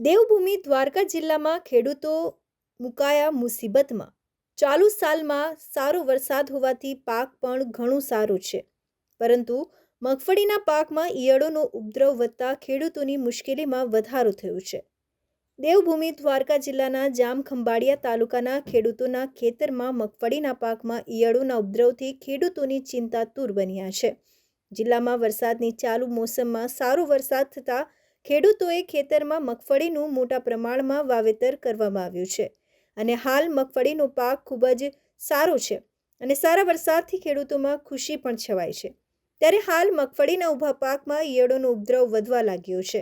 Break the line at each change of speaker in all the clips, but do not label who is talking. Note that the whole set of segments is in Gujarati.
દેવભૂમિ દ્વારકા જિલ્લામાં ખેડૂતો મુકાયા મુસીબતમાં। ચાલુ સાલમાં સારો વરસાદ હોવાથી પાક પણ ઘણું સારું છે, પરંતુ મગફળીના પાકમાં ઈયળોનો ઉપદ્રવ વધતા ખેડૂતોની મુશ્કેલીમાં વધારો થયો છે। દેવભૂમિ દ્વારકા જિલ્લાના જામખંભાળિયા તાલુકાના ખેડૂતોના ખેતરમાં મગફળીના પાકમાં ઈયળોના ઉપદ્રવથી ખેડૂતોની ચિંતાતુર બન્યા છે। જિલ્લામાં વરસાદની ચાલુ મોસમમાં સારો વરસાદ થતાં ખેડૂતોએ ખેતરમાં મગફળીનું મોટા પ્રમાણમાં વાવેતર કરવામાં આવ્યું છે અને હાલ મગફળીનો પાક ખૂબ જ સારો છે અને સારા વરસાદથી ખેડૂતોમાં ખુશી પણ છવાઈ છે। ત્યારે હાલ મગફળીના ઊભા પાકમાં ઈયળોનો ઉપદ્રવ વધવા લાગ્યો છે,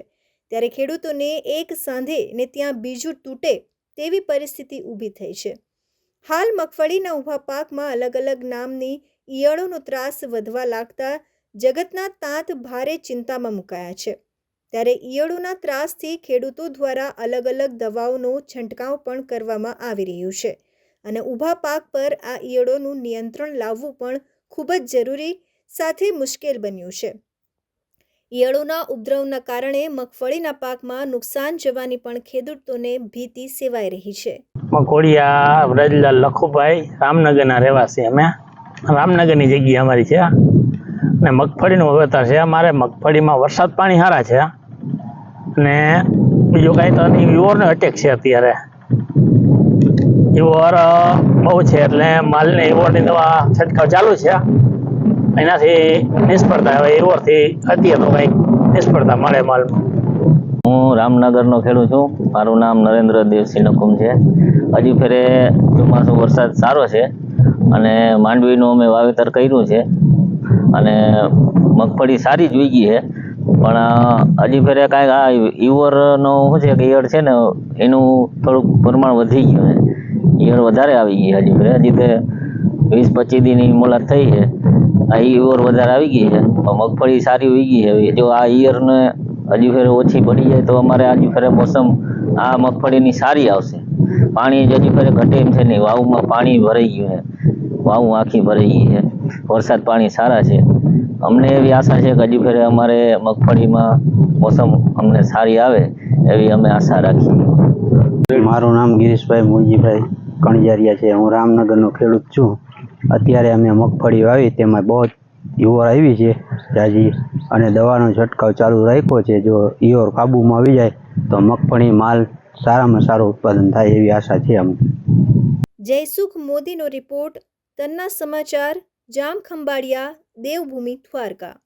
ત્યારે ખેડૂતોને એક સાંધે ને ત્યાં બીજું તૂટે તેવી પરિસ્થિતિ ઊભી થઈ છે। હાલ મગફળીના ઊભા પાકમાં અલગ અલગ નામની ઈયળોનો ત્રાસ વધવા લાગતા જગતના તાત ભારે ચિંતામાં મુકાયા છે। ત્યારે ઈયળોના ત્રાસથી ખેડૂતો દ્વારા અલગ અલગ દવાઓનો છંટકાવ પણ કરવામાં આવી રહ્યો છે અને ઊભા પાક પર આ ઈયળોનું નિયંત્રણ લાવવું પણ ખૂબ જ જરૂરી સાથે મુશ્કેલ બન્યું છે। ઈયળોના ઉપદ્રવના કારણે મગફળીના પાકમાં નુકસાન જવાની પણ ખેડૂતોને ભીતિ સેવાઈ રહી છે।
મકોડિયા વ્રજલાલ લખુભાઈ રામનગરના રહેવાસી, અમે રામનગરની જગ્યા અમારી છે અને મગફળીનું વાવેતર છે। અમારે મગફળીમાં વરસાદ પાણી સારા છે અને બીજું કાંઈ તો નહીં, ઈવોરનો અટેક છે। અત્યારે ઈવોર બહુ છે એટલે માલને ઈવોરની દવા છંટકાવ ચાલુ છે, એનાથી નિષ્ફળતા હવે ઈવોરથી અત્યારે તો કંઈક નિષ્ફળતા મળે માલમાં।
હું રામનગરનો ખેડૂત છું, મારું નામ નરેન્દ્ર દેવસિંહ નકુમ છે। હજી ફેરે ચોમાસું વરસાદ સારો છે અને માંડવીનું અમે વાવેતર કર્યું છે અને મગફળી સારી જ ઉગી છે, પણ હજી ફેરે કાંઈક આ ઈવરનો શું છે કે ઈયળ છે ને એનું થોડુંક પ્રમાણ વધી ગયું છે, ઈયળ વધારે આવી ગઈ હજી ફેરે, હજી તે 20-25 દીની મોલાત થઈ છે, આ ઈયળ વધારે આવી ગઈ છે, મગફળી સારી ઉગી છે। જો આ ઈયળને હજી ફેરે ઓછી પડી જાય તો અમારે હજી ફેરે મોસમ આ મગફળીની સારી આવશે। પાણી હજી ફેરે ઘટે એમ છે નહીં, વાવમાં પાણી ભરાઈ ગયું છે, વાવ આખી ભરાઈ ગઈ છે, વરસાદ પાણી સારા છે। અમને એવી આશા છે કે હજી ફેરે અમારે મગફળીમાં મોસમ અમને સારી આવે એવી અમે આશા રાખીએ।
મારું નામ ગિરીશભાઈ મુરજીભાઈ કણજારિયા છે, હું રામનગરનો ખેડૂત છું। અત્યારે અમે મગફળી વાવી, તેમાં બહુ ઈયળ આવી છે જાજી અને દવાનો છંટકાવ ચાલુ રાખ્યો છે। જો ઈયળ કાબૂમાં આવી જાય તો મગફળી માલ સારામાં સારું ઉત્પાદન થાય એવી આશા છે અમને।
જયસુખ મોદીનો રિપોર્ટ, તન્ના સમાચાર, જામખંભાળિયા, દેવભૂમિ દ્વારકા।